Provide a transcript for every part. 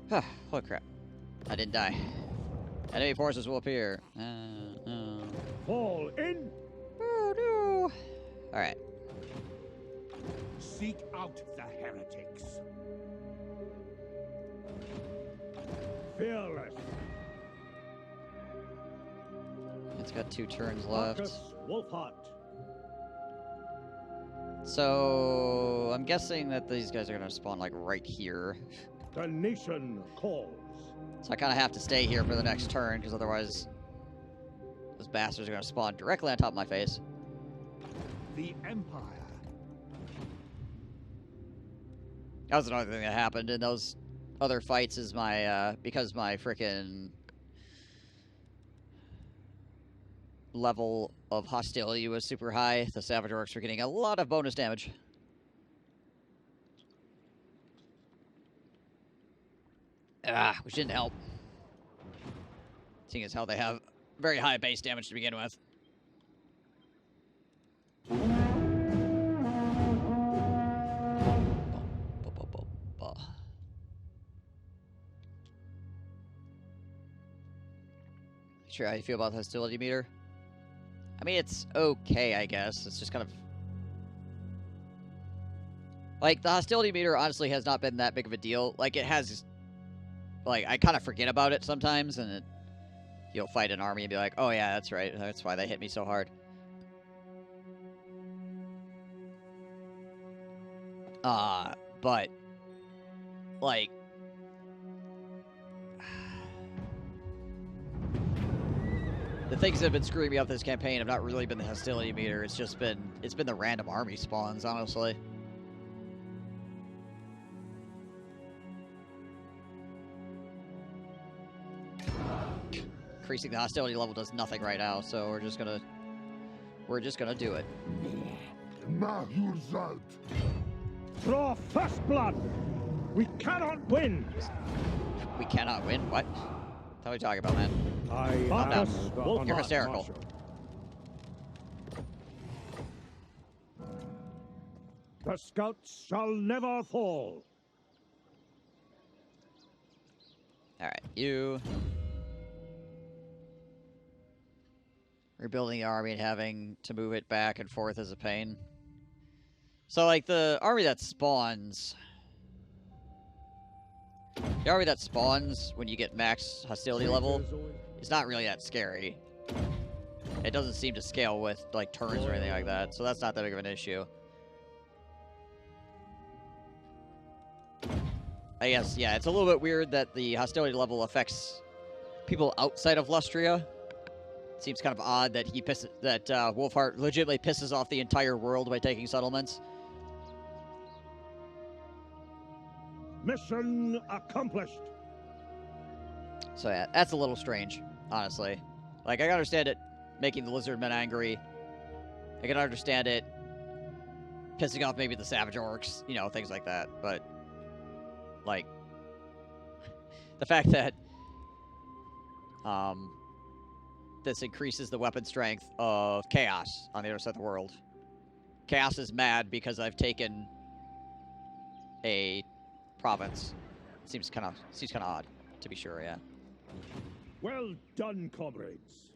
Holy crap. I didn't die. Enemy forces will appear. Fall in. Oh, no. Alright. Seek out the heretics. Fearless. It's got 2 turns left. MARKUS WULFHART. So, I'm guessing that these guys are going to spawn, like, right here. The nation calls. So I kind of have to stay here for the next turn, because otherwise those bastards are going to spawn directly on top of my face. The Empire. That was another thing that happened in those other fights is my, because my frickin' level of hostility was super high, the Savage Orcs were getting a lot of bonus damage. Which didn't help. Seeing as how they have very high base damage to begin with. Sure, how you feel about the hostility meter? I mean, it's okay, I guess. It's just kind of... Like, the hostility meter honestly has not been that big of a deal. Like, it has... Like, I kind of forget about it sometimes, and you'll fight an army and be like, oh yeah, that's right. That's why they hit me so hard. But, like... The things that have been screwing me up this campaign have not really been the hostility meter. It's just been... It's been the random army spawns, honestly. Increasing the hostility level does nothing right now, so we're just gonna do it. Draw first blood. We cannot win. We cannot win? What? What are you talking about, man? MARKUS WULFHART. You're hysterical. The scouts shall never fall. Alright, you... Rebuilding the army and having to move it back and forth is a pain. So, like, the army that spawns... The army that spawns when you get max hostility level is not really that scary. It doesn't seem to scale with, like, turns or anything like that, so that's not that big of an issue. I guess, yeah, it's a little bit weird that the hostility level affects people outside of Lustria. It seems kind of odd that Wulfhart legitimately pisses off the entire world by taking settlements. Mission accomplished. So yeah, that's a little strange, honestly. Like, I can understand it making the Lizardmen angry. I can understand it pissing off maybe the Savage Orcs, you know, things like that. But, like, the fact that this increases the weapon strength of Chaos on the other side of the world. Chaos is mad because I've taken a province. Seems kind of odd, to be sure, yeah. Well done, comrades.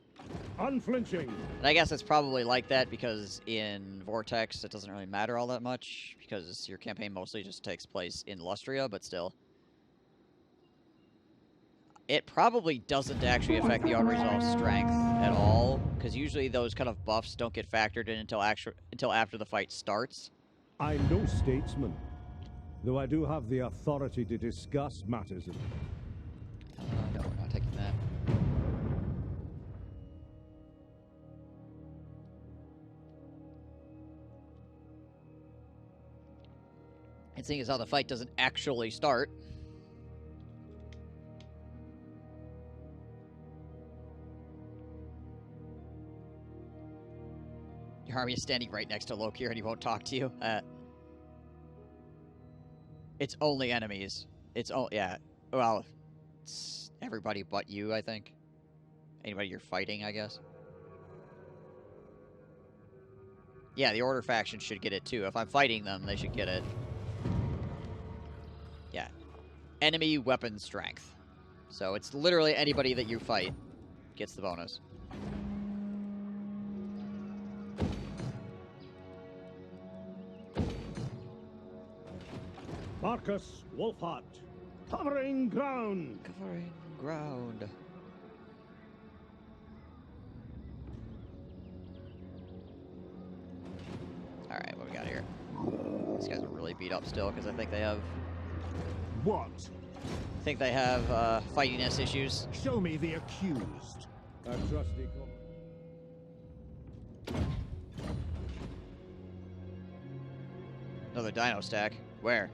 Unflinching. And I guess it's probably like that because in Vortex it doesn't really matter all that much because your campaign mostly just takes place in Lustria, but still. It probably doesn't actually affect the unresolved strength at all, because usually those kind of buffs don't get factored in until after the fight starts. I'm no statesman, though I do have the authority to discuss matters of... No, we're not taking that. And seeing as how the fight doesn't actually start... Your army is standing right next to Lokir and he won't talk to you. It's only enemies. Yeah. Well, it's everybody but you, I think. Anybody you're fighting, I guess. Yeah, the Order faction should get it too. If I'm fighting them, they should get it. Yeah. enemy weapon strength. So it's literally anybody that you fight gets the bonus. Markus Wolfhart, covering ground. Covering ground. Alright, what we got here? These guys are really beat up still because I think they have... What? I think they have fightiness issues. Show me the accused. A trusty... Another dino stack. Where?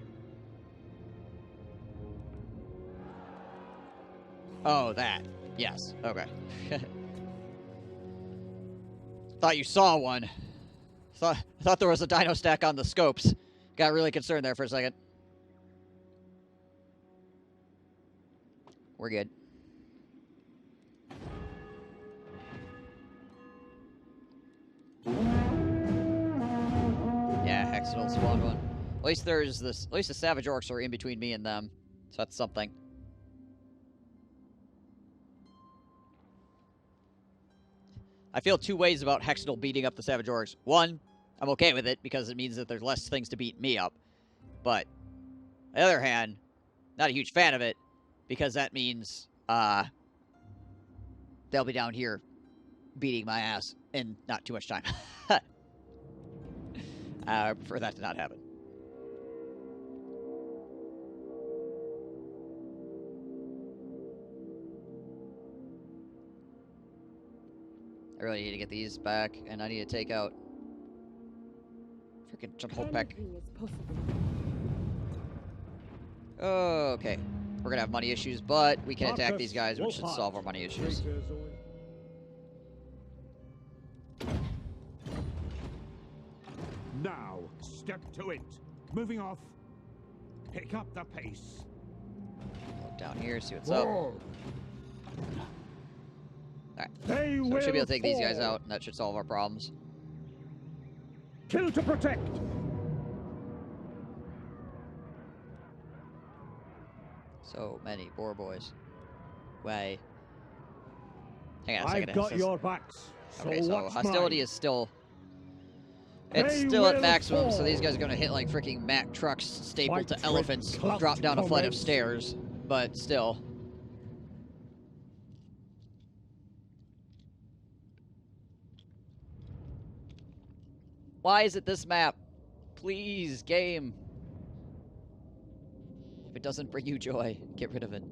Oh, that. Yes. Okay. Thought you saw one. Thought there was a dino stack on the scopes. Got really concerned there for a second. We're good. Yeah, Hexadal spawned one. At least there's this. At least the Savage Orcs are in between me and them, so that's something. I feel two ways about Hexadal beating up the Savage Orcs. One, I'm okay with it because it means that there's less things to beat me up. But on the other hand, not a huge fan of it because that means they'll be down here beating my ass in not too much time. I prefer that to not happen. I really need to get these back, and I need to take out freaking Chunholpek. Okay. We're gonna have money issues, but we can attack these guys, which should solve our money issues. Now, step to it. Moving off. Pick up the pace. Look down here, see what's up. Alright. So we should be able to take these guys out, and that should solve our problems. Kill to protect. So many boar boys. Way. Hang on a second. I've got your backs. Okay, so hostility is still... It's still at maximum, so these guys are going to hit like freaking Mack trucks stapled to elephants, drop down a flight of stairs, but still. Why is it this map? Please, game. If it doesn't bring you joy, get rid of it.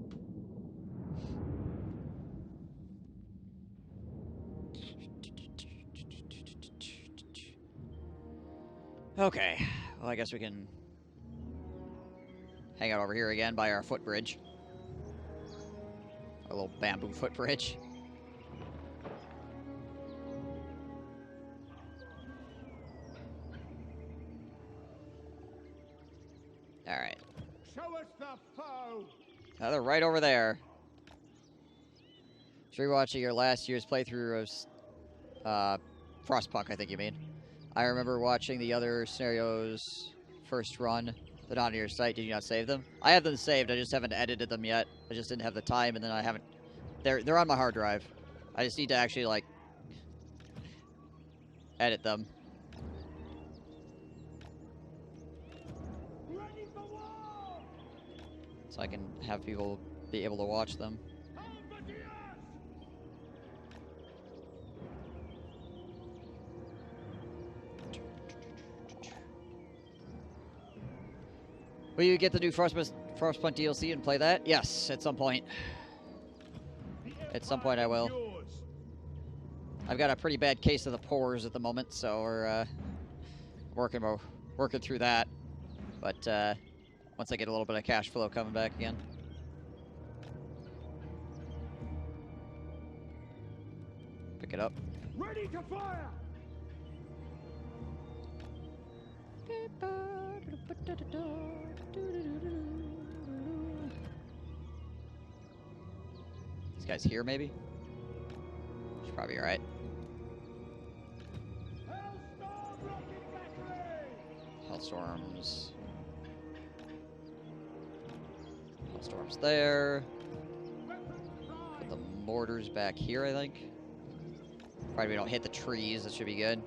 Okay, well I guess we can hang out over here again by our footbridge. Our little bamboo footbridge. Alright. Show us the foe. Now they're right over there. Just rewatching your last year's playthrough of Frostpunk, I think you mean. I remember watching the other scenarios first run. They're not on your site. Did you not save them? I have them saved. I just haven't edited them yet. I just didn't have the time, and then I haven't... They're on my hard drive. I just need to actually, like, edit them. So I can have people be able to watch them. Will you get the new Frostpunk DLC and play that? Yes, at some point. At some point I will. I've got a pretty bad case of the pores at the moment, so we're working through that. But once I get a little bit of cash flow coming back again. Pick it up. Ready to fire. These guys here, maybe? Should probably be alright. Hellstorms. Storms there. Put the mortars back here, I think. Probably we don't hit the trees. That should be good.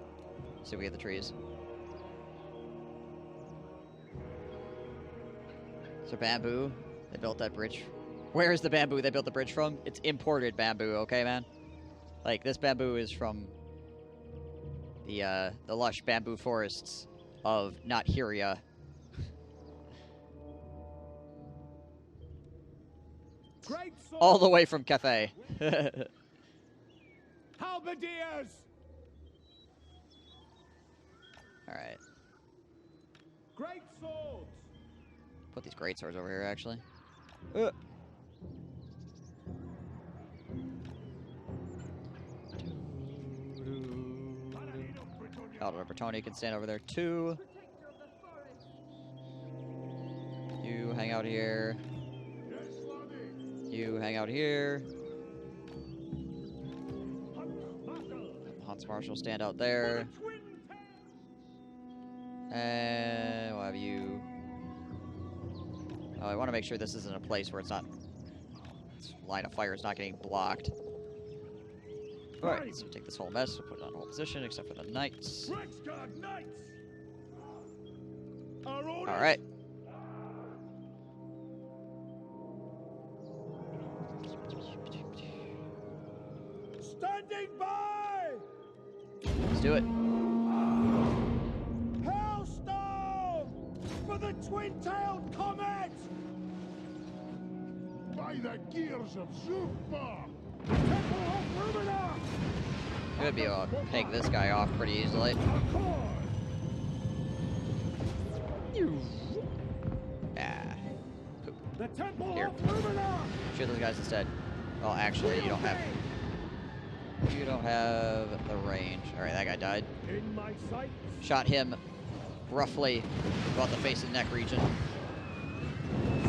See if we get the trees. So bamboo. They built that bridge. Where is the bamboo they built the bridge from? It's imported bamboo, okay, man? Like, this bamboo is from the lush bamboo forests of not Hyria. All the way from Cathay. Halberdiers! Alright. Great swords! Put these great swords over here, actually. Elder Bertoni can stand over there, too. You hang out here. You hang out here. Hunts Marshal stand out there. And we'll have you... Oh, I want to make sure this isn't a place where it's not... This line of fire is not getting blocked. Alright, so take this whole mess, we'll put it on hold position, except for the knights. Alright. Standing by! Let's do it. Hailstorm! For the twin-tailed comet! By the gears of Zufbar! Temple of Rumina! Should be able to peg this guy off pretty easily. Yeah. Poop. The Temple Here. of Rumina! Shoot those guys instead. Well, actually, you don't have... You don't have the range. Alright, that guy died. In my sight. Shot him roughly about the face and neck region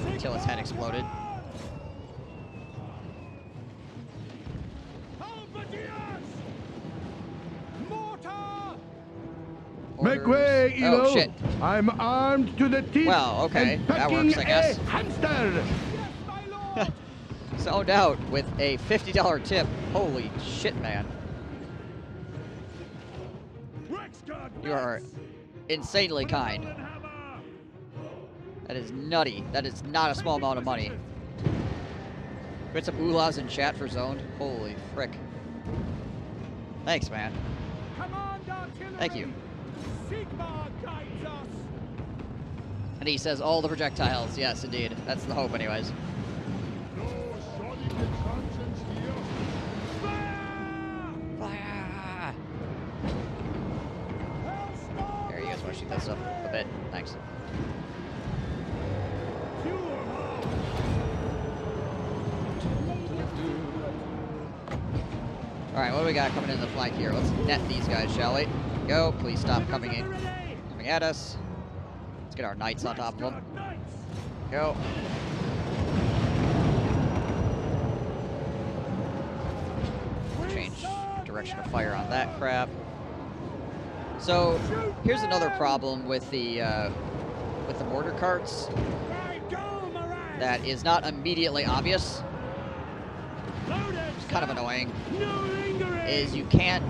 until his head exploded. Make way, Evo. Oh, shit. I'm armed to the teeth. Well, okay. And That works, I guess. a hamster. Zoned out with a $50 tip. Holy shit, man. You are insanely kind. That is nutty. That is not a small amount of money. Put some oolahs in chat for zoned. Holy frick. Thanks, man. Thank you. And he says all the projectiles. Yes, indeed. That's the hope, anyways. Fire! There, you guys want to shoot that stuff a bit? Thanks. Alright, what do we got coming in the flank here? Let's net these guys, shall we? Go. Please stop coming at us. Let's get our knights on top of them. Go. Change direction of fire on that crap. So here's another problem with the mortar carts that is not immediately obvious. It's kind of annoying. Is you can't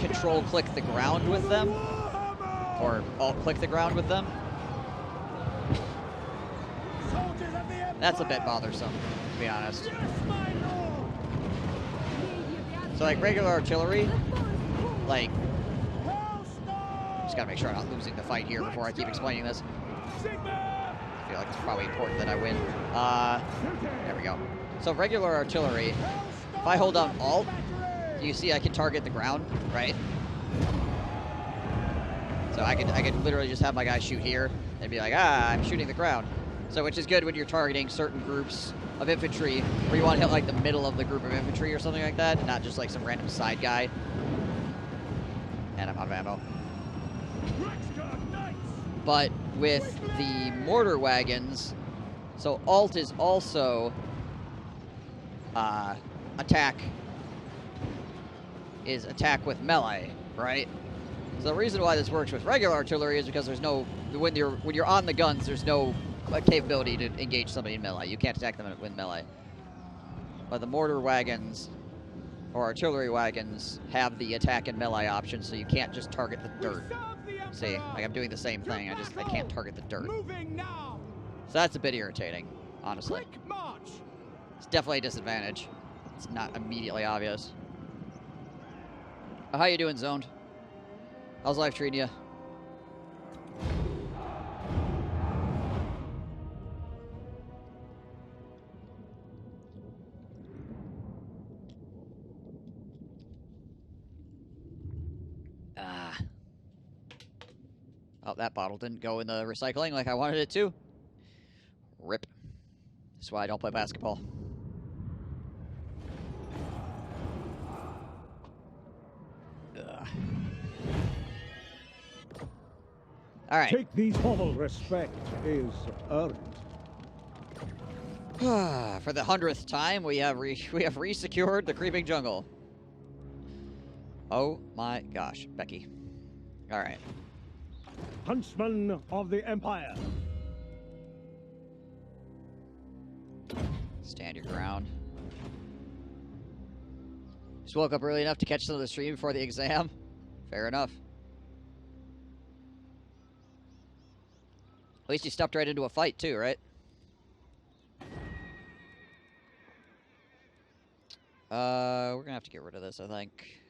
control click the ground with them, or alt click the ground with them. That's a bit bothersome, to be honest. So like regular artillery, like, just gotta make sure I'm not losing the fight here before I keep explaining this. I feel like it's probably important that I win. There we go. So regular artillery, if I hold down alt, you see I can target the ground, right? So I could literally just have my guy shoot here and be like, ah, I'm shooting the ground. So which is good when you're targeting certain groups of infantry where you want to hit like the middle of the group of infantry or something like that, and not just like some random side guy. And I'm out of ammo. But with the mortar wagons, so alt is also attack with melee, right? So the reason why this works with regular artillery is because there's no, when you're on the guns, there's no a capability to engage somebody in melee. You can't attack them with melee. But the mortar wagons or artillery wagons have the attack and melee option, so you can't just target the dirt. See, like I'm doing the same thing. I can't target the dirt. So that's a bit irritating, honestly. It's definitely a disadvantage. It's not immediately obvious. How you doing, Zoned? How's life treating you? Oh, that bottle didn't go in the recycling like I wanted it to. Rip. That's why I don't play basketball. Ugh. All right. Take these hovel. Respect is earned. For the 100th time, we have resecured the creeping jungle. Oh my gosh, Becky. All right. Huntsman of the Empire. Stand your ground. Just woke up early enough to catch some of the stream before the exam. Fair enough. At least you stepped right into a fight too, right? We're gonna have to get rid of this, I think.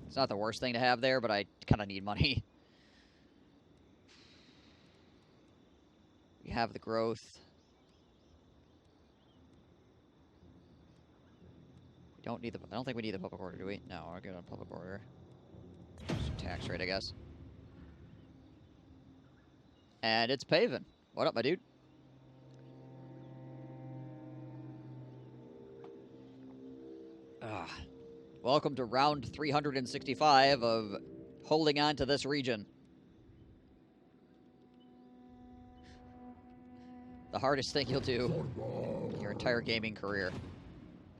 It's not the worst thing to have there, but I kind of need money. We have the growth. We don't need the... I don't think we need the public order, do we? No, we're good on public order. Just tax rate, I guess. And it's paving. What up, my dude? Welcome to round 365 of holding on to this region. The hardest thing you'll do in your entire gaming career,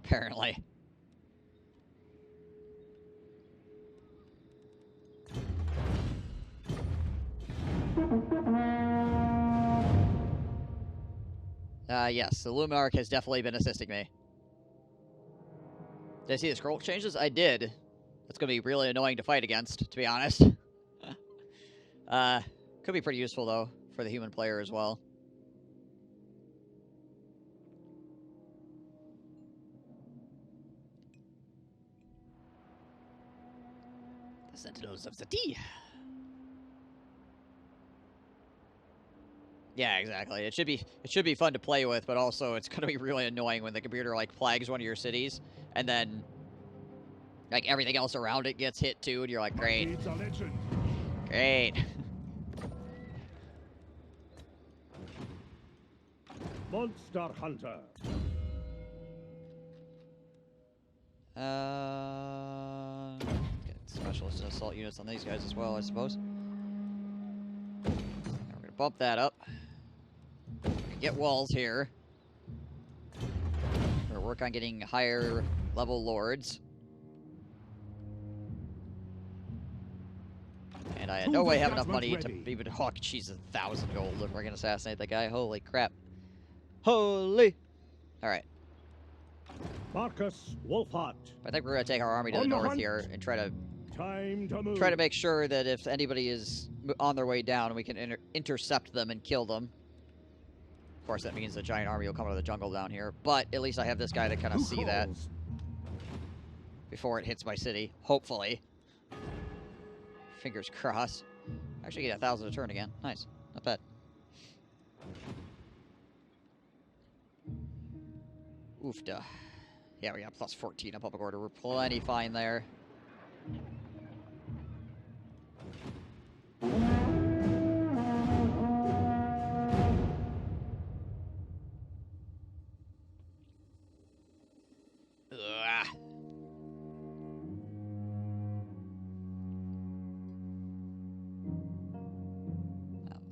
apparently. Yes, the Luminarch has definitely been assisting me. Did I see the scroll changes? I did. That's going to be really annoying to fight against, to be honest. Could be pretty useful, though, for the human player as well. The Sentinels of the D. Yeah, exactly. It should be fun to play with, but also it's going to be really annoying when the computer like flags one of your cities and then like everything else around it gets hit too and you're like, great. Great. Monster Hunter. Get specialist assault units on these guys as well, I suppose. Now we're going to bump that up. Get walls here. We're gonna work on getting higher level lords. And I had no way have enough money to even... Oh, jeez, 1,000 gold if we're gonna assassinate that guy. Holy crap. Holy! Alright. Markus Wolfhart. I think we're gonna take our army to the north here and try to make sure that if anybody is on their way down, we can intercept them and kill them. Of course, that means the giant army will come out of the jungle down here, but at least I have this guy to kind of see that before it hits my city, hopefully. Fingers crossed. Actually get 1,000 a turn again. Nice. Not bad. Oofda. Yeah, we got plus 14 on public order. We're plenty fine there.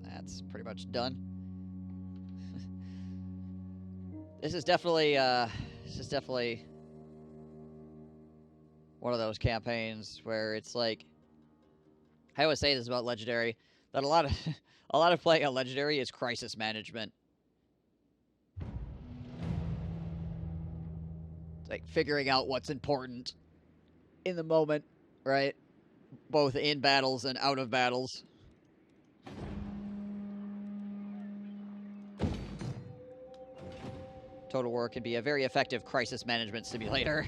That's pretty much done. This is definitely one of those campaigns where it's like, I always say this about Legendary, that a lot of a lot of playing a legendary is crisis management. It's like figuring out what's important in the moment, right? Both in battles and out of battles. Total War can be a very effective crisis management simulator.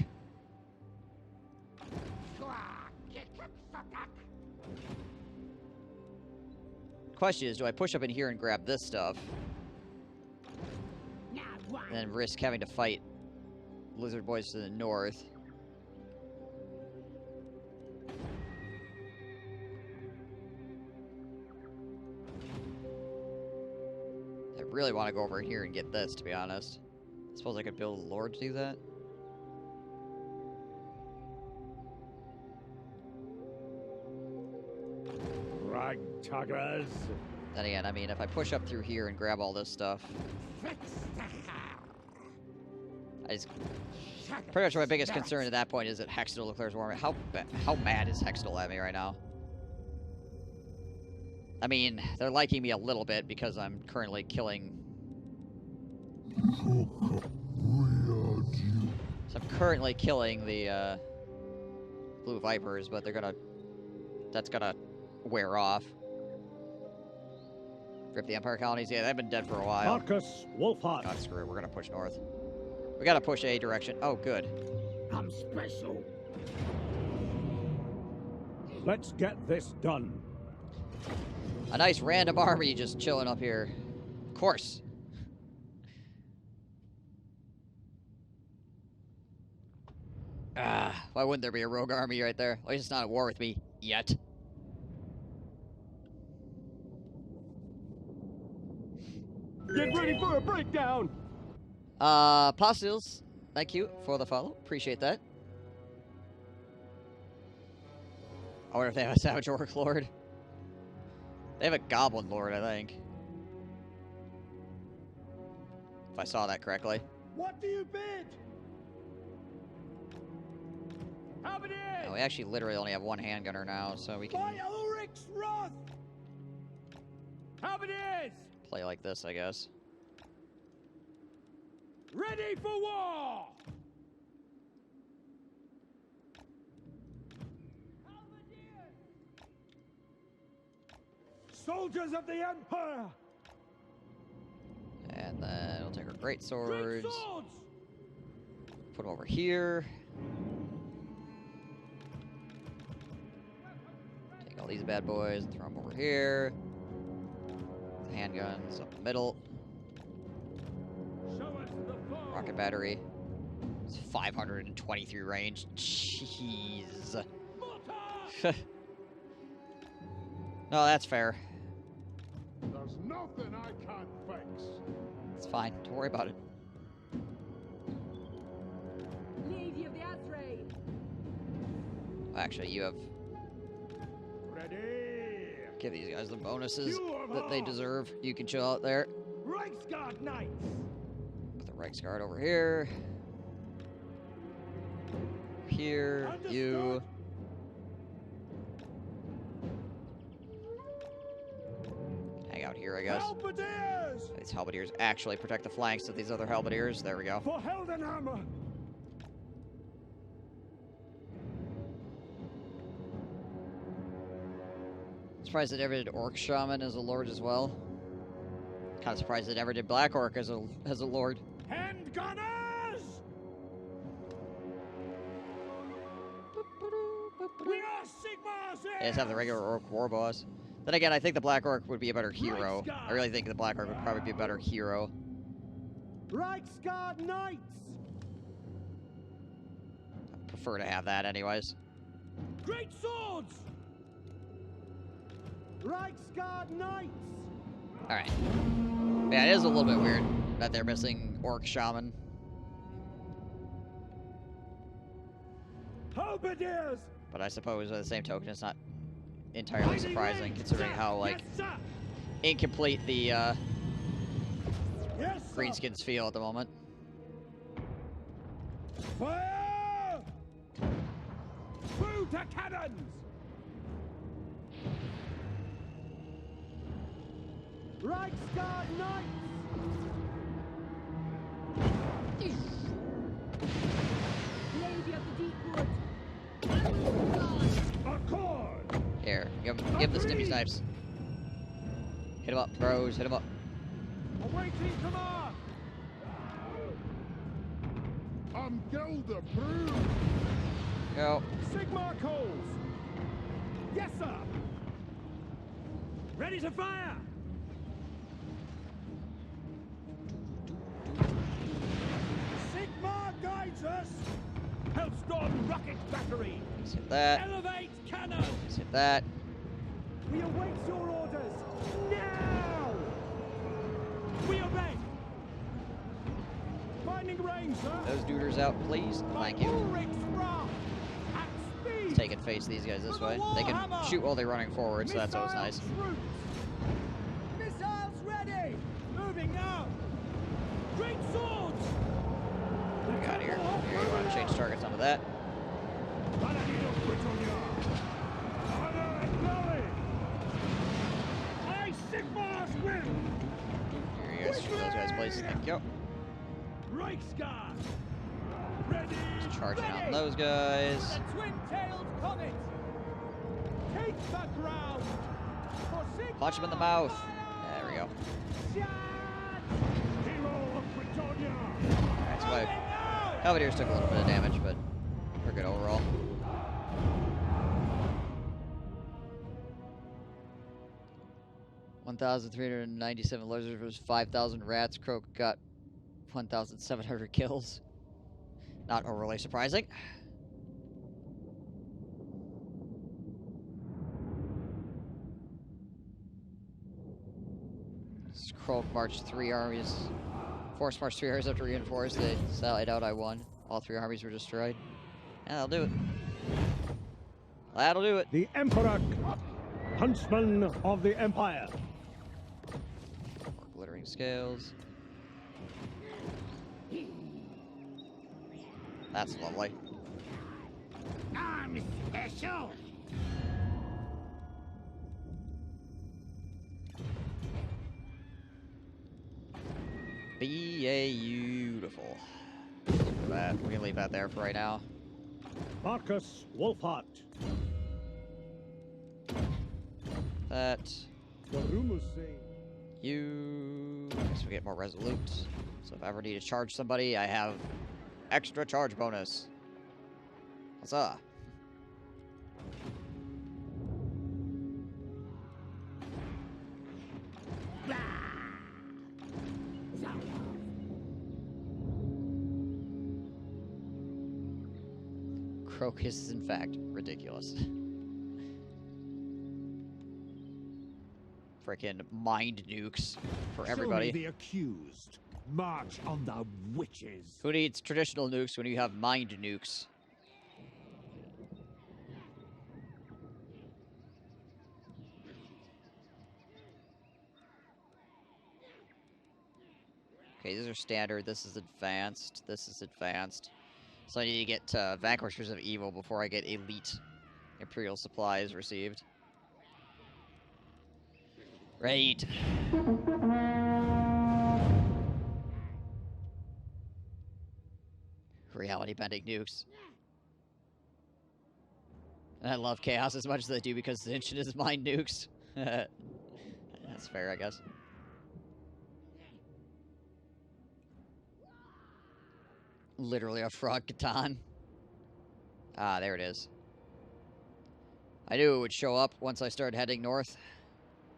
Question is, do I push up in here and grab this stuff? And then risk having to fight lizard boys to the north? I really want to go over here and get this, to be honest. I suppose I could build a lord to do that. Ragtuggers. Then again, I mean, if I push up through here and grab all this stuff, pretty much my biggest concern at that point is that Hextall declares war. How mad is Hextall at me right now? I mean, they're liking me a little bit because I'm currently killing. So I'm currently killing the Blue Vipers, but that's gonna wear off. Rip the Empire colonies. Yeah, they've been dead for a while. Markus Wolfhart. God, screw it. We're gonna push north. We gotta push a direction. Oh, good. I'm special. Let's get this done. A nice random army just chilling up here. Of course. Why wouldn't there be a rogue army right there? At least it's not at war with me yet. Get ready for a breakdown. Apostles, thank you for the follow. Appreciate that. I wonder if they have a Savage Orc Lord. They have a Goblin Lord, I think. If I saw that correctly. What do you bid? Have it in. Oh, we actually literally only have one handgunner now, so we can By Ulrich's wrath. Have it is. play like this, I guess. Ready for war. Soldiers of the Empire. And then we'll take our great swords. Great swords. Put them over here. Take all these bad boys and throw them over here. The handguns up the middle. Show us the foe. Rocket battery. It's 523 range. Jeez. No, that's fair. There's nothing I can't fix. It's fine. Don't worry about it. Lady of the Azrael. Actually, you have... Ready. Give these guys the bonuses that they deserve. You can chill out there. Reichsguard Knights. Put the Reichsguard over here. Here. Understood. You. Hang out here, I guess. Halberdiers. These halberdiers actually protect the flanks of these other halberdiers. There we go. For Heldenhammer. Surprised it ever did Orc Shaman as a lord as well. Kind of surprised it ever did Black Orc as a lord. Handgunners. We are Sigmar's They just have the regular Orc war boss. Then again, I think the Black Orc would be a better hero. I really think the Black Orc would probably be a better hero. Reichsguard Knights. I prefer to have that anyways. Great swords. Reichsguard Knights. Alright. Yeah, it is a little bit weird that they're missing Orc Shaman. Halberdiers. But I suppose by the same token, it's not entirely surprising considering how, like, incomplete the Yes, sir. Greenskins feel at the moment. Fire! Through to cannons! Reichsguard Knights! Lady of the Deep Wood. Accord! Here, give him the stimmy snipes. Hit him up, bros. Hit him up. Awaiting command! I'm Gelder Brood! Go. Sigmar calls! Yes, sir! Ready to fire! Sigmar guides us! Hellstorm rocket battery! Let's hit that. Elevate cannon! Let's hit that. We await your orders! Now! We obey! Finding range, sir! Those duders out, please. Thank you. Ulrich's wrath! At speed! Taking face these guys this way. They can shoot while they're running forward, so that's always nice. Troops. Missiles ready! Moving now! Great swords! What do we got here? Here, you want to change targets onto that. Paladino Britannia! Honor and glory! I Sigmar's will! Here you guys shoot those guys, please. Thank you. Reichsguard! Ready! Just charging on those guys. The twin-tailed comet! Take the ground! For Sigmar! Punch him in the mouth. There we go. Hero of Britannia! Alright, so my Cavaliers took a little bit of damage, but we're good overall. $1,397 lizards versus 5,000 rats. Croak got 1,700 kills. Not overly surprising. Croak marched 3 armies. Force marched 3 armies after reinforced. They sallied out. I won. All 3 armies were destroyed. And that'll do it. That'll do it. The Emperor, Huntsman of the Empire. More glittering scales. That's lovely. I'm special! Beautiful. That we can leave that there for right now. Markus Wolfhart. That The rumors say you. I guess we get more resolute. So if I ever need to charge somebody, I have extra charge bonus. Huzzah! Crocus is in fact ridiculous. Frickin' mind nukes for everybody. Show me the accused. March on the witches. Who needs traditional nukes when you have mind nukes? Okay, these are standard. This is advanced. This is advanced. So I need to get Vanquishers of Evil before I get elite Imperial supplies received. Right. Reality bending nukes. And I love chaos as much as I do because Zinchin is mind nukes. That's fair, I guess. Literally a frog Catan. Ah, there it is. I knew it would show up once I started heading north.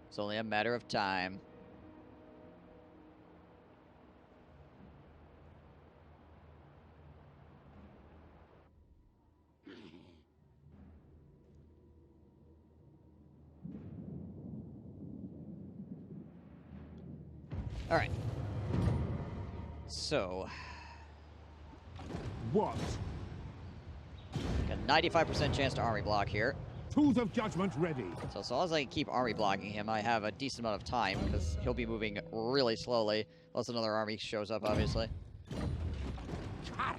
It's only a matter of time. All right. So, What? a 95% chance to army block here. Tools of judgment ready. So as long as I can keep army blocking him, I have a decent amount of time, because he'll be moving really slowly, unless another army shows up, obviously.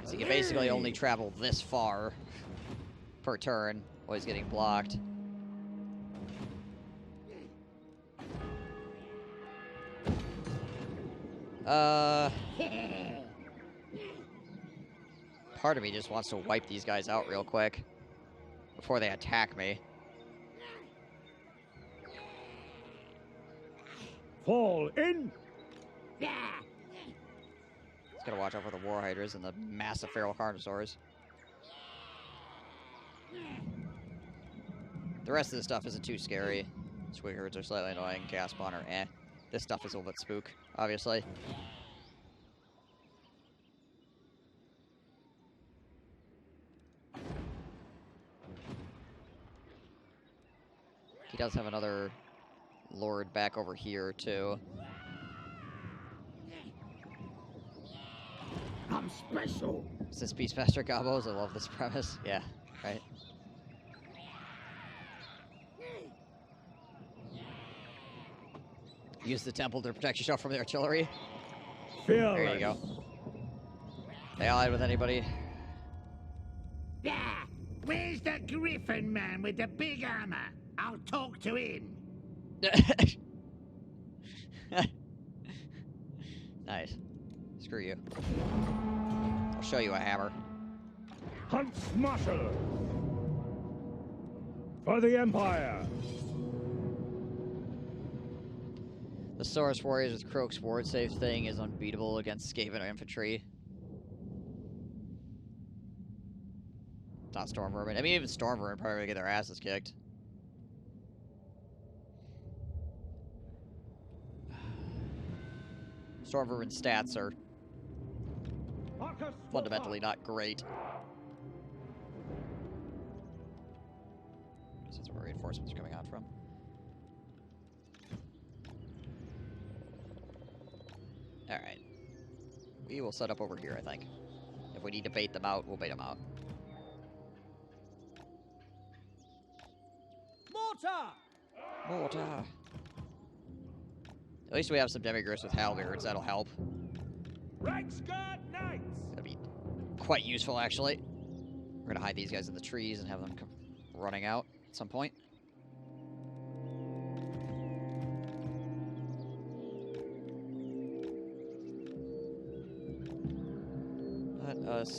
So he can basically only travel this far per turn while he's getting blocked. Part of me just wants to wipe these guys out real quick before they attack me. Fall in. Just gotta watch out for the war hydras and the massive feral carnosaurs. The rest of the stuff isn't too scary. Squiggards are slightly annoying. Chaos Spawner, eh. This stuff is a little bit spook, obviously. He does have another lord back over here, too. I'm special. Since Beastmaster Gobos, I love this premise. Yeah, right. Use the temple to protect yourself from the artillery. Fearless. There you go. They allied with anybody? Yeah, where's the griffin man with the big hammer? I'll talk to him. Nice. Screw you. I'll show you a hammer. Hunt Smasher. For the Empire. The Saurus Warriors with Croak's ward save thing is unbeatable against Skaven infantry. It's not Storm Vermin. I mean, even Storm Vermin probably get their asses kicked. Storm Vermin stats are MARKUS fundamentally WULFHART. not great. That's where reinforcements are coming on from. Alright. We will set up over here, I think. If we need to bait them out, we'll bait them out. Mortar. Mortar! At least we have some Demigryphs with halberds, that'll help. Reichsguard Knights. That'd be quite useful, actually. We're gonna hide these guys in the trees and have them come running out at some point. Let us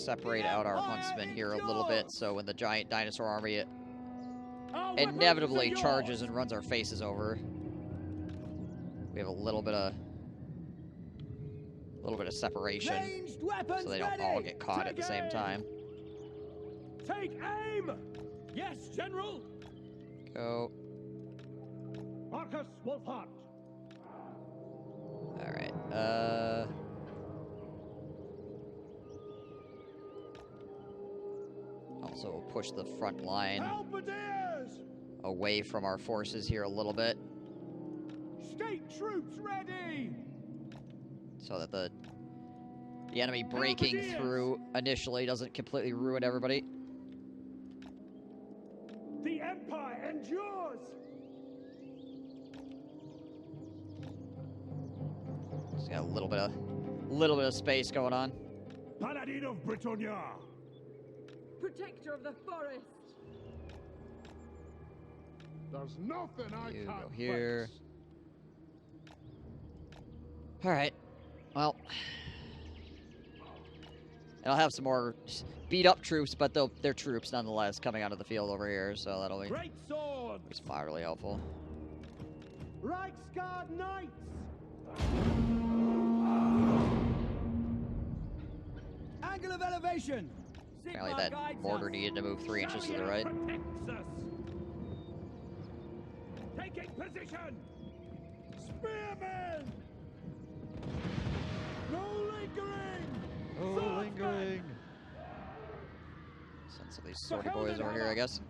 separate out our huntsmen here a little bit, so when the giant dinosaur army inevitably charges and runs our faces over, we have a little bit of separation, so they don't all get caught at the same time. Take aim. Yes, General. Go. MARKUS WULFHART. All right. Also push the front line Halberdiers. away from our forces here a little bit, State troops ready. so that the enemy breaking through initially doesn't completely ruin everybody. The Empire endures. Just got a little bit of space going on. Paladin of Britannia. Protector of the forest. There's nothing I You can't go here. fix. All right. Well, and I'll have some more beat up troops, but they're troops nonetheless coming out of the field over here, so that'll be Great swords. moderately helpful. Reichsguard Knights. Angle of elevation. Apparently that mortar needed to move 3 inches to the right. Protects us. Taking position. Spearmen. No lingering. Send some of these sortie boys over here, I guess.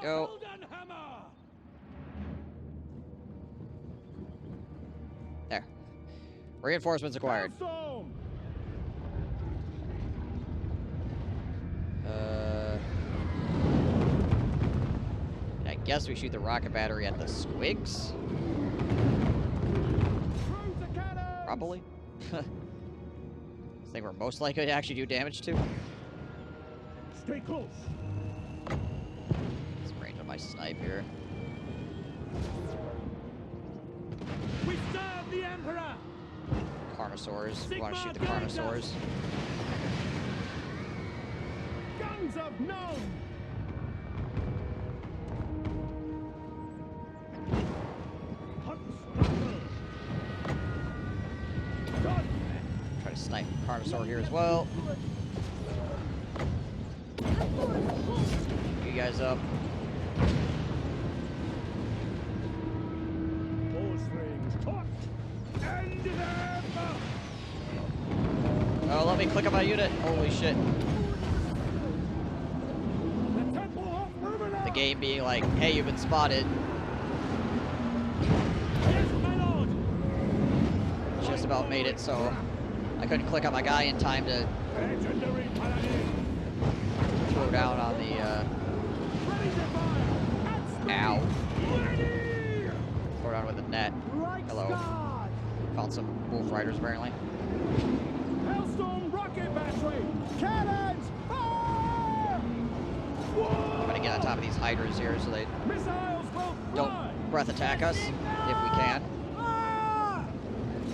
Go. There. Reinforcements acquired. I guess we shoot the rocket battery at the squigs? Probably. This thing we're most likely to actually do damage to. Stay close. Let's range them my snipe here. We serve the Emperor! Carnosaurs. We want to shoot the Carnosaurs. Guns of Gnome! Try to snipe Carnosaur here as well. You guys up. Bowstrings taut! End them! Oh, let me click on my unit. Holy shit. The Temple of Lumina! The game being like, hey, you've been spotted. Yes, my lord! Just about made it, so I couldn't click on my guy in time to Legendary paladin! throw down on the, Ready to fire! At speed! ow. Ready! Throw down with the net. Right Hello. sky! Found some wolf riders, apparently. Hellstorm rocket battery! Cannons! Fire! I'm gonna get on top of these hydras here so they Missiles will don't fly! breath attack us, if we can. Ah!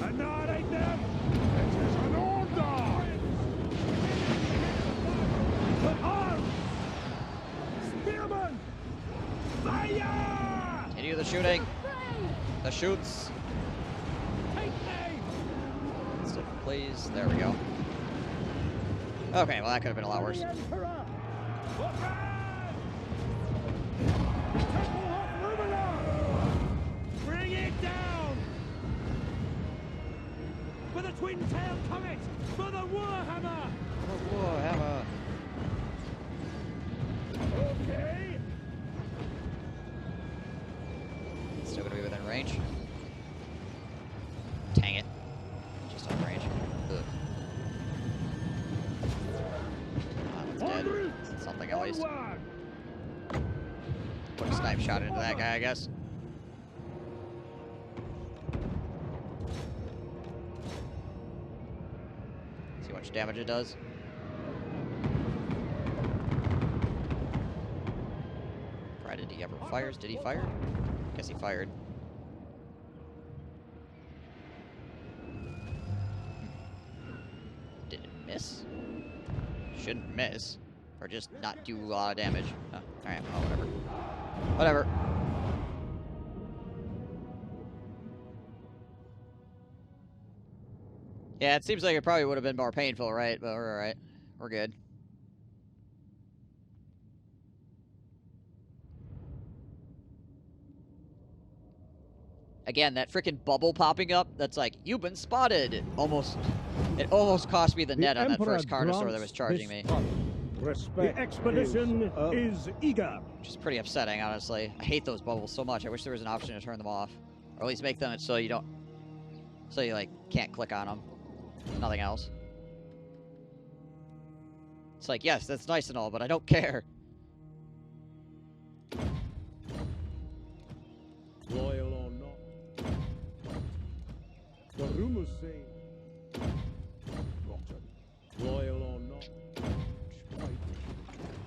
Annihilate them! It is an order! But arms! Spearmen! Fire! Continue the shooting. The shoots. Take aim! So please, there we go. Okay, well that could have been a lot worse. The Emperor! Forward! Temple of Lumina! Bring it down! For the twin-tailed comet! For the Warhammer! Warhammer. Okay! Still gonna be within range. Dang it. Just out of range. Ugh. That one's dead. Something at least. Onward! Put a snipe shot into that guy, I guess. See how much damage it does. Did he ever fires? Did he fire? Guess he fired. Did it miss? Shouldn't miss. Or just not do a lot of damage. Oh, alright, well, whatever. Whatever. Yeah, it seems like it probably would have been more painful, right? But we're alright. We're good. Again, that freaking bubble popping up, that's like, you've been spotted! It almost cost me the net on that first Carnosaur that was charging me. Respect The expedition is eager. Which is pretty upsetting, honestly. I hate those bubbles so much. I wish there was an option to turn them off. Or at least make them so you don't... So you, like, can't click on them. Nothing else. It's like, yes, that's nice and all, but I don't care. Loyal or not. The rumors say rotten. Loyal or not.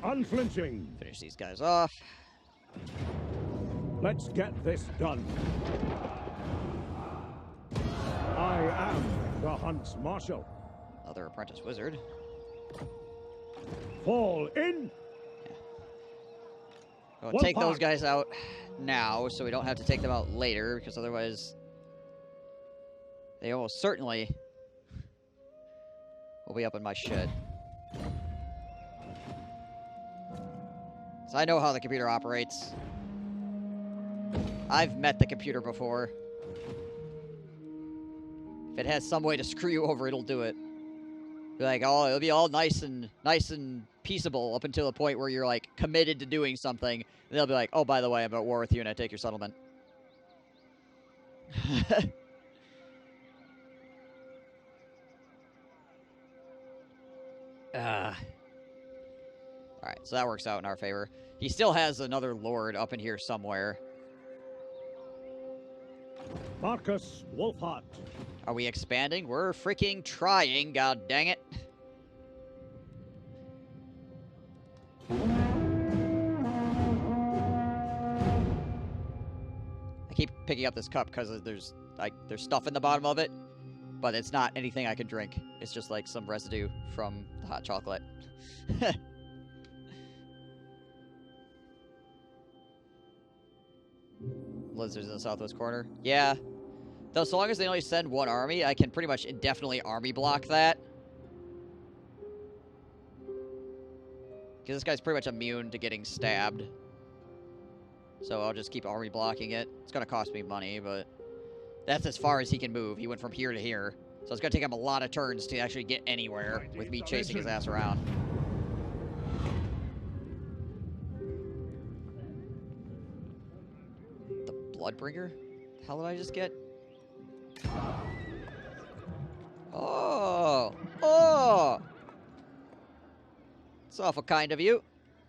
Unflinching. Finish these guys off. Let's get this done. I am the Hunt's Marshal. Another apprentice wizard. Fall in. We'll One take those part. guys out now, so we don't have to take them out later, because otherwise they almost certainly will be up in my shed. So I know how the computer operates. I've met the computer before. If it has some way to screw you over, it'll do it. Be like, oh, it'll be all nice and peaceable up until the point where you're like committed to doing something. And they'll be like, oh, by the way, I'm at war with you and I take your settlement. Alright, so that works out in our favor. He still has another lord up in here somewhere. Markus Wolfhart. Are we expanding? We're freaking trying, god dang it. keep picking up this cup because there's stuff in the bottom of it, but it's not anything I can drink. It's just like some residue from the hot chocolate. Lizards in the southwest corner. Yeah. Though, so long as they only send one army, I can pretty much indefinitely army block that. Because this guy's pretty much immune to getting stabbed. So I'll just keep army blocking it. It's going to cost me money, but that's as far as he can move. He went from here to here. So it's going to take him a lot of turns to actually get anywhere with me chasing his ass around. The Bloodbringer? The hell did I just get? Oh! Oh! It's awful kind of you.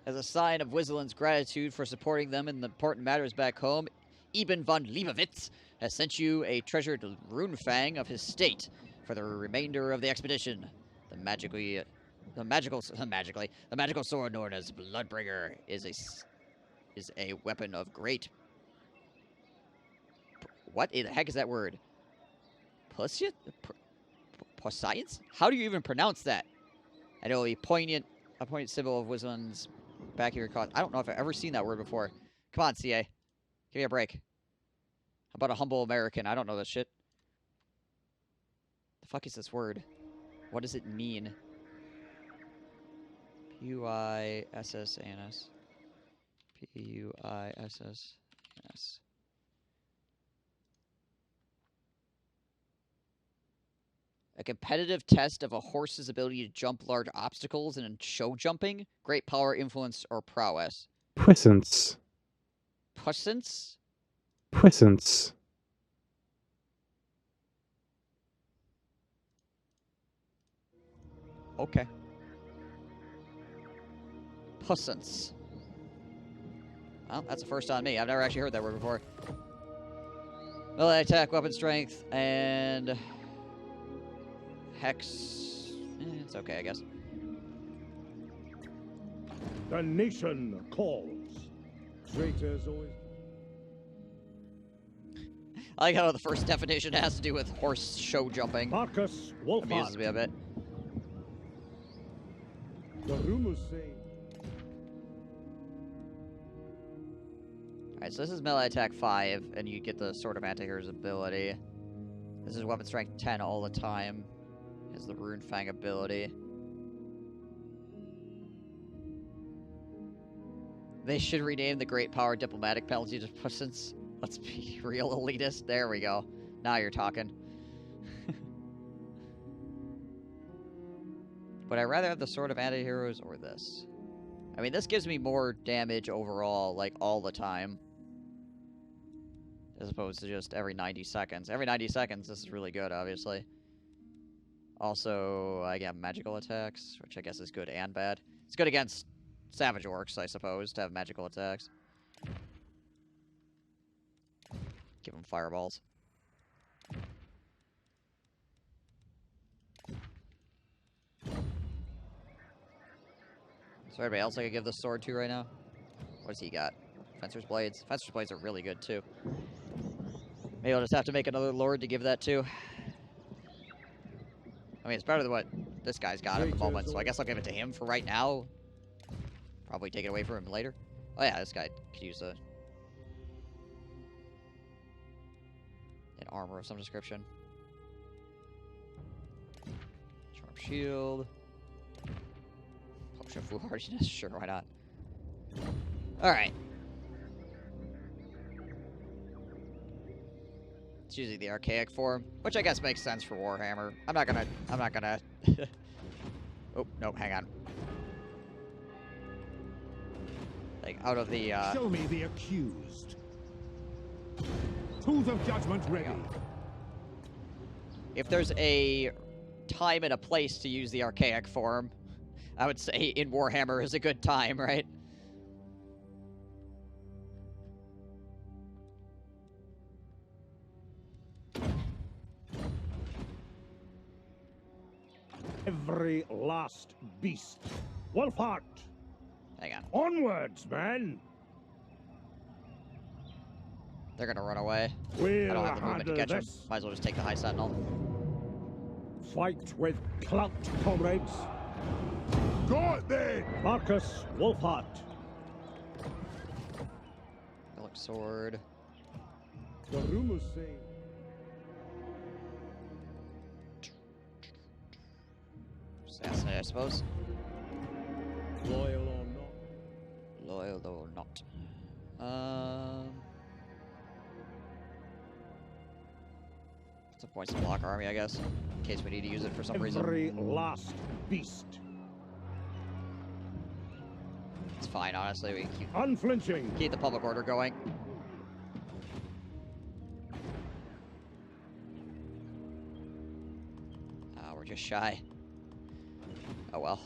As a sign of Wisselin's gratitude for supporting them in the important matters back home, Eben von Leibowitz has sent you a treasured runefang of his state for the remainder of the expedition. The magical sword known as Bloodbringer is a weapon of great. What in the heck is that word? Science? How do you even pronounce that? And it will be a poignant symbol of Wisselin's back here. I don't know if I've ever seen that word before. Come on, CA. Give me a break. How about a humble American? I don't know this shit. The fuck is this word? What does it mean? P-U-I-S-S-A-N-S. P-U-I-S-S-A-N-S. A competitive test of a horse's ability to jump large obstacles and in show jumping. Great power, influence, or prowess. Puissance. Puissance? Puissance. Okay. Puissance. Well, that's a first on me. I've never actually heard that word before. Melee attack, weapon strength, and... Hex. It's okay, I guess. The nation calls. Traitors always... I like how the first definition has to do with horse show jumping. MARKUS WULFHART. Amuses me a bit. The rumors say... Alright, so this is melee attack 5, and you get the Sword of Antihero's ability. This is weapon strength 10 all the time. Is the Rune Fang ability. They should rename the Great Power Diplomatic Penalty to Puissance. Let's be real elitist. There we go. Now you're talking. Would I rather have the Sword of Antiheroes or this? I mean, this gives me more damage overall, like, all the time. As opposed to just every 90 seconds. Every 90 seconds, this is really good, obviously. Also, I get magical attacks, which I guess is good and bad. It's good against Savage Orcs, I suppose, to have magical attacks. Give them fireballs. Is there anybody else I could give this sword to right now? What does he got? Fencer's Blades. Fencer's Blades are really good, too. Maybe I'll just have to make another lord to give that to. I mean, it's better than what this guy's got at the moment, so I guess I'll give it to him for right now. Probably take it away from him later. Oh yeah, this guy could use an armor of some description. Charm shield. Potion of foolhardiness, sure, why not? Alright. It's using the archaic form, which I guess makes sense for Warhammer. I'm not gonna... Oh, no, hang on. Like, out of the, Show me the accused. Tools of judgment ready. If there's a time and a place to use the archaic form, I would say in Warhammer is a good time, right? Every last beast. Wolfhart! Hang on. Onwards, man! They're gonna run away. I We'll don't have the movement to handle catch them. this. Might as well just take the high sentinel. Fight with clout, comrades. Go it then! Markus Wolfhart. Relic sword. The rumors say Assassinate, I suppose. loyal or not. Loyal or not. Some points to block army, I guess, in case we need to use it for some reason. Every last beast. It's fine, honestly. We Unflinching. keep the public order going. We're just shy. Oh well.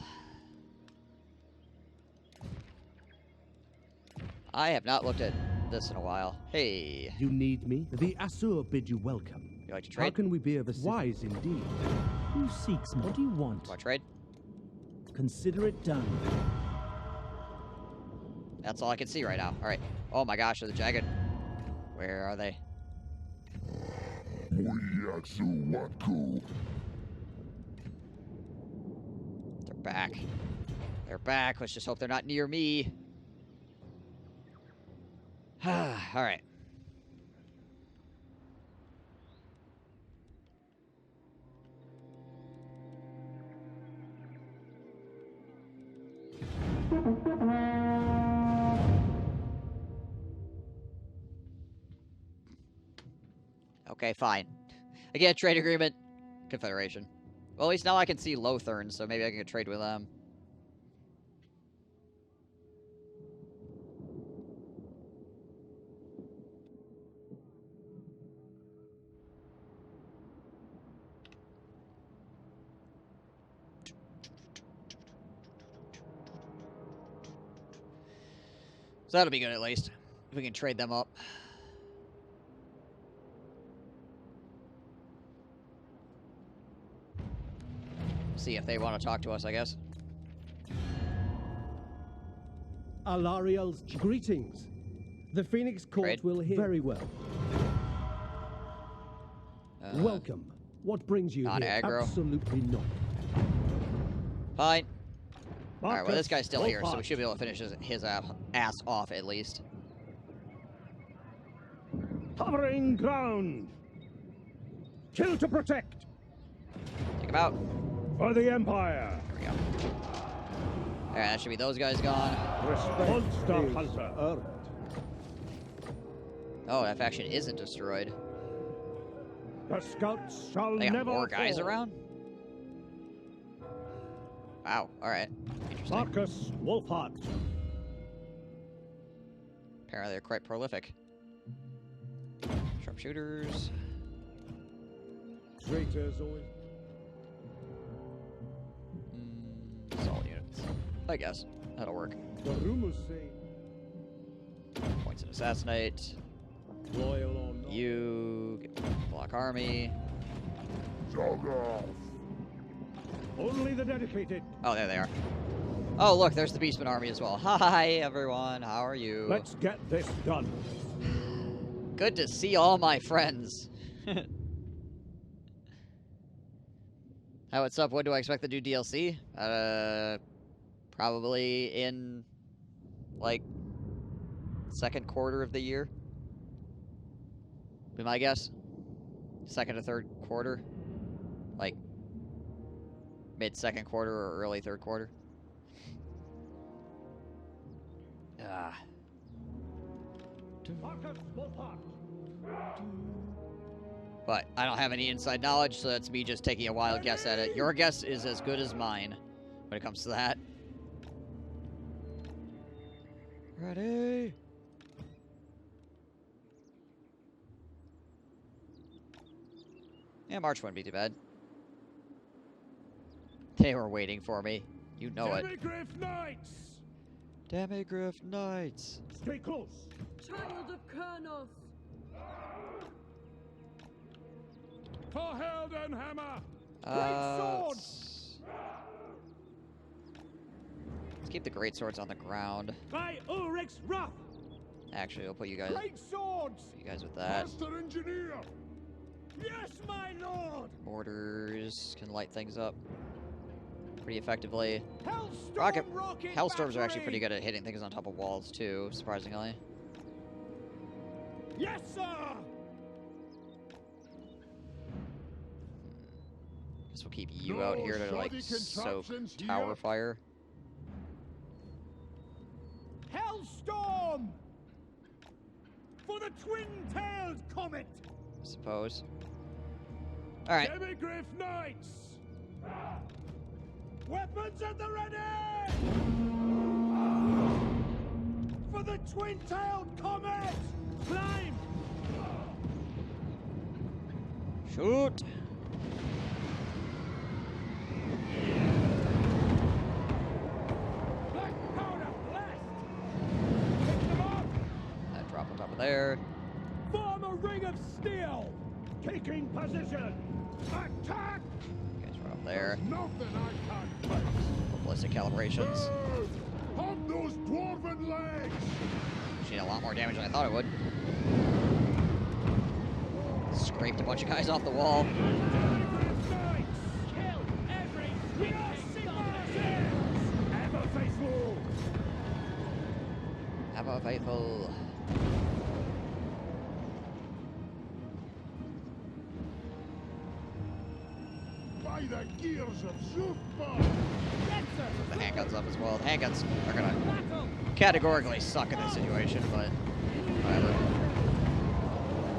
I have not looked at this in a while. Hey, You need me? The Asur bid you welcome. you like to How trade? can we be of assistance? Wise indeed. Who seeks more? What do you want? Want to trade? Consider it done. That's all I can see right now. All right. Oh my gosh, they're the jagged. Where are they? They're back. They're back. Let's just hope they're not near me. All right. Okay, fine. Again, trade agreement. Confederation. Well, at least now I can see Lothern, so maybe I can trade with them. So that'll be good at least. If we can trade them up. See if they want to talk to us, I guess. Alariel's greetings. The Phoenix Court Trade. will hear very well. Welcome. What brings you not here? aggro. Absolutely not. Fine. Alright, well, this Markus guy's still here, so we Wolfhart. should be able to finish his ass off at least. Covering ground. Kill to protect. Take him out. For the Empire. There we go. Alright, that should be those guys gone. Monster Hunter. Earned. Oh, that faction isn't destroyed. The scouts shall They got never more guys fall. around? Wow, alright. Interesting. Markus Wolfhart. Apparently they're quite prolific. Sharpshooters. Traitors always. Assault units. I guess. That'll work. The rumors say Points and assassinate. loyal or not. You get block army. Only the dedicated. Oh, there they are. Oh, look, there's the Beastman army as well. Hi, everyone. How are you? Let's get this done. Good to see all my friends. Hi, what's up? When do I expect to do DLC? Probably in, like, second quarter of the year. Be my guess. Second or third quarter. Like, mid-second quarter or early third quarter. Markus Wolfhart. But I don't have any inside knowledge, so that's me just taking a wild guess at it. Your guess is as good as mine when it comes to that. Ready? Yeah, March wouldn't be too bad. They were waiting for me. You know it. Demigriff Knights! Demigriff Knights. Stay close. Child of Kurnos! For Heldenhammer! Let's keep the great swords on the ground. By Ulrich's wrath! Actually, I'll put you guys Great swords! with that. Master engineer! Yes, my lord! Mortars can light things up pretty effectively. Hellstorm Hellstorms are actually battery! pretty good at hitting things on top of walls too, surprisingly. Yes, sir! Guess we'll keep you out here to like shoddy soak contraptions tower here. fire. Hellstorm! For the twin-tailed comet! I suppose. All right. Demigriff Knights! Weapons at the ready! For the twin-tailed comet! Climb! Shoot! Black powder blast! Pick them up! That drop on top of there. Form a ring of steel! Taking position! Attack! You guys run up there. Nothing I can't fix! Ballistic calibrations. On those dwarven legs! She did a lot more damage than I thought it would. Scraped a bunch of guys off the wall. Demigriff Knights! Kill every Ever faithful! Ever faithful. By the gears of Zufbar! Yes, sir! The handguns up as well. The handguns are gonna Battle! categorically suck in this situation, but whatever.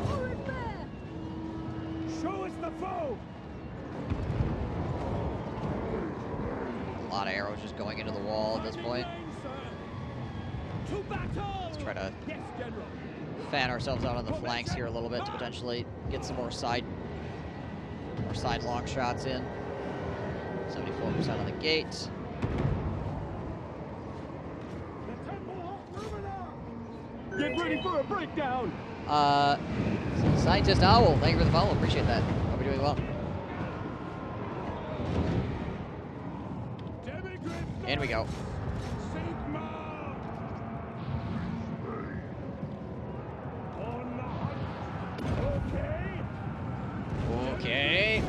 Horrid bear! Show us the foe! A lot of arrows just going into the wall at this point. To battle! Let's try to Yes, General. fan ourselves out on the flanks here a little bit to potentially get some more side long shots in. 74% on the gate. The Temple of Lumina! Get ready for a breakdown! Scientist Owl, thank you for the follow. Appreciate that. Hope you're doing well. Demigriff In we go. Sigma! On the hunt! Okay! Okay.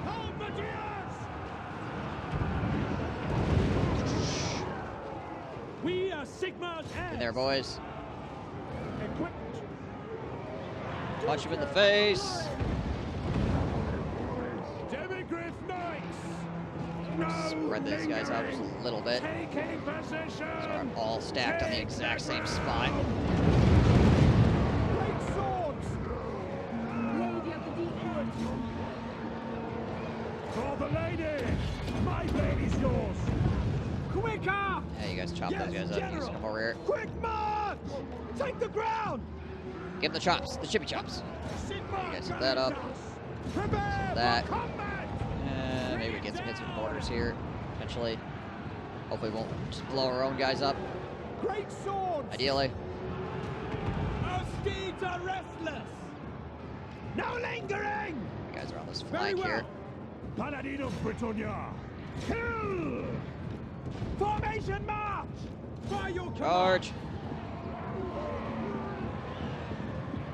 Halberdiers! We are Sigma's heirs! In there, boys. Equipped! Punch him in the face. Demigriff Knights! Spread these guys out just a little bit. Taking position! So we're all stacked on the exact same spot. Great swords! Lady of the Deep Woods! For the lady! My lady's yours! Quicker! Yeah, you guys chop those guys up. You can come over here. Quick march! Take the ground! Give them the chops, the chippy chops. Sigma You guys set that up. Prepare That. for combat! Maybe we get some hits with mortars here, potentially. Hopefully we won't just blow our own guys up, Great swords! ideally. Our steeds are restless! No lingering! You guys are on this Very flank well. here. Paladin of Britannia! Kill! Formation march! By your command! Charge!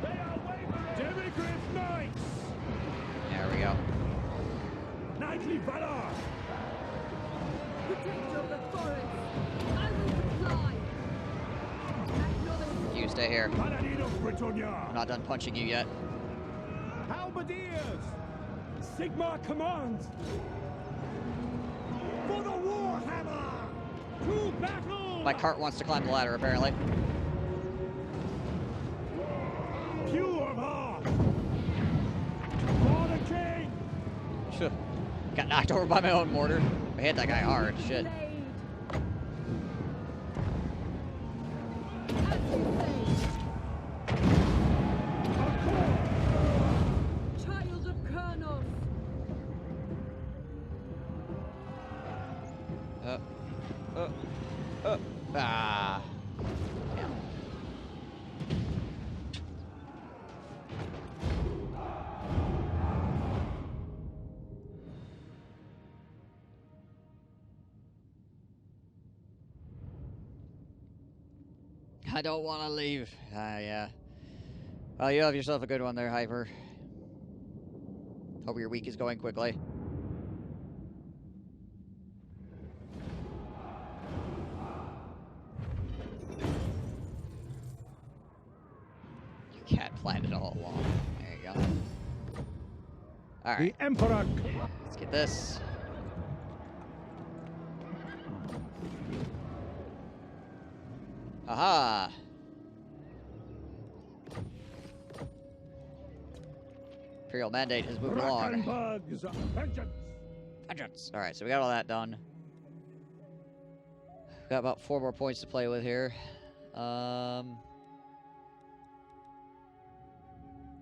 They are wavering! Demigriff Knights! There we go. Knightly valor! Protector of the forest! I will comply! Acknowledge You stay here. Paladin of Britannia! I'm not done punching you yet. Halberdiers! Sigma commands! For the Warhammer! To battle! My cart wants to climb the ladder, apparently. Pure of heart! For the king! Phew. Got knocked over by my own mortar. I hit that guy hard. Shit. blade! As you say! Child of Kurnos! Ah. Damn. I don't want to leave. Yeah. Well, you have yourself a good one there, Hyper. Hope your week is going quickly. You can't plan it all along. There you go. Alright. The Emperor. Let's get this. Aha! Imperial Mandate has moved along. Brackenburg's vengeance. Vengeance! Alright, so we got all that done. Got about 4 more points to play with here.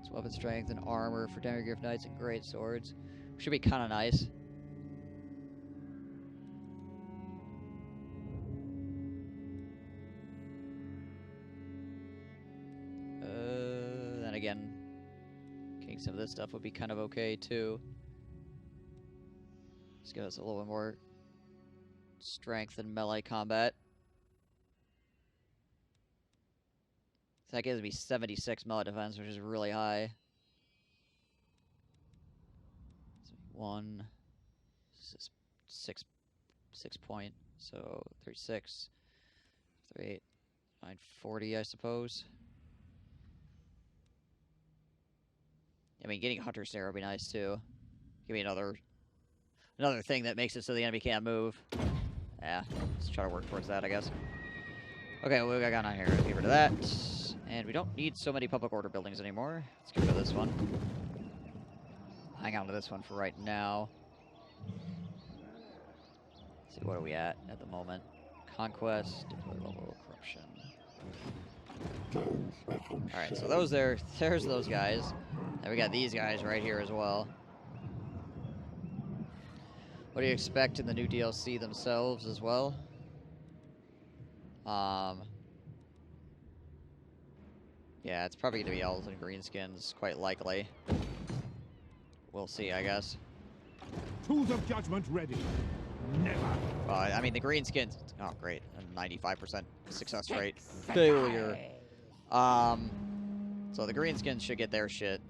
It's weapon strength and armor for Demigraph Knights and Great Swords. Should be kind of nice. Then again, getting some of this stuff would be kind of okay too. Let's give us a little bit more strength in melee combat. So that gives me 76 melee defense, which is really high. 1, 6 point, so 36, 38, 940, I suppose. I mean, getting Hunter's Snare would be nice too. Give me another thing that makes it so the enemy can't move. Yeah, let's try to work towards that, I guess. Okay, what we got going on here? Let's get rid of that. And we don't need so many public order buildings anymore. Let's get rid of this one. Hang on to this one for right now. Let's see, what are we at the moment? Conquest, deploy level, corruption. Alright, so there's those guys. And we got these guys right here as well. What do you expect in the new DLC themselves as well? Yeah, it's probably going to be elves and greenskins, quite likely. We'll see, I guess. Tools of judgment ready. Never. Well, I mean, the greenskins... Oh, great. A 95% success rate. Failure. So the greenskins should get their shit.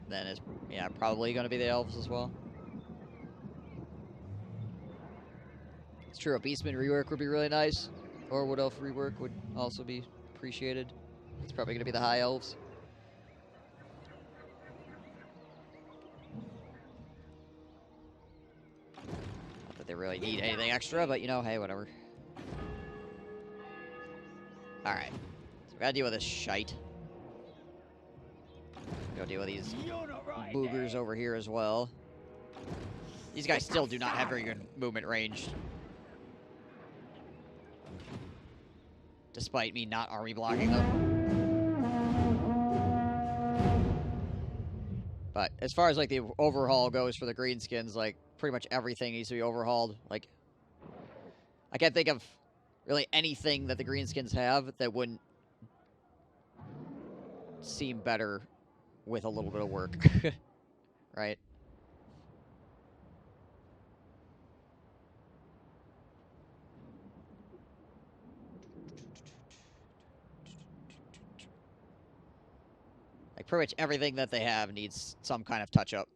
Then it's, yeah, probably going to be the elves as well. It's true, a Beastman rework would be really nice. Or Wood Elf rework would also be appreciated. It's probably going to be the high elves. Not that they really need anything extra, but you know, hey, whatever. Alright. So we gotta deal with this shite. Go deal with these boogers over here as well. These guys still do not have very good movement range. Despite me not army blocking them. But as far as like the overhaul goes for the greenskins, like pretty much everything needs to be overhauled. Like, I can't think of really anything that the greenskins have that wouldn't seem better with a little bit of work. Right? Like, pretty much everything that they have needs some kind of touch-up.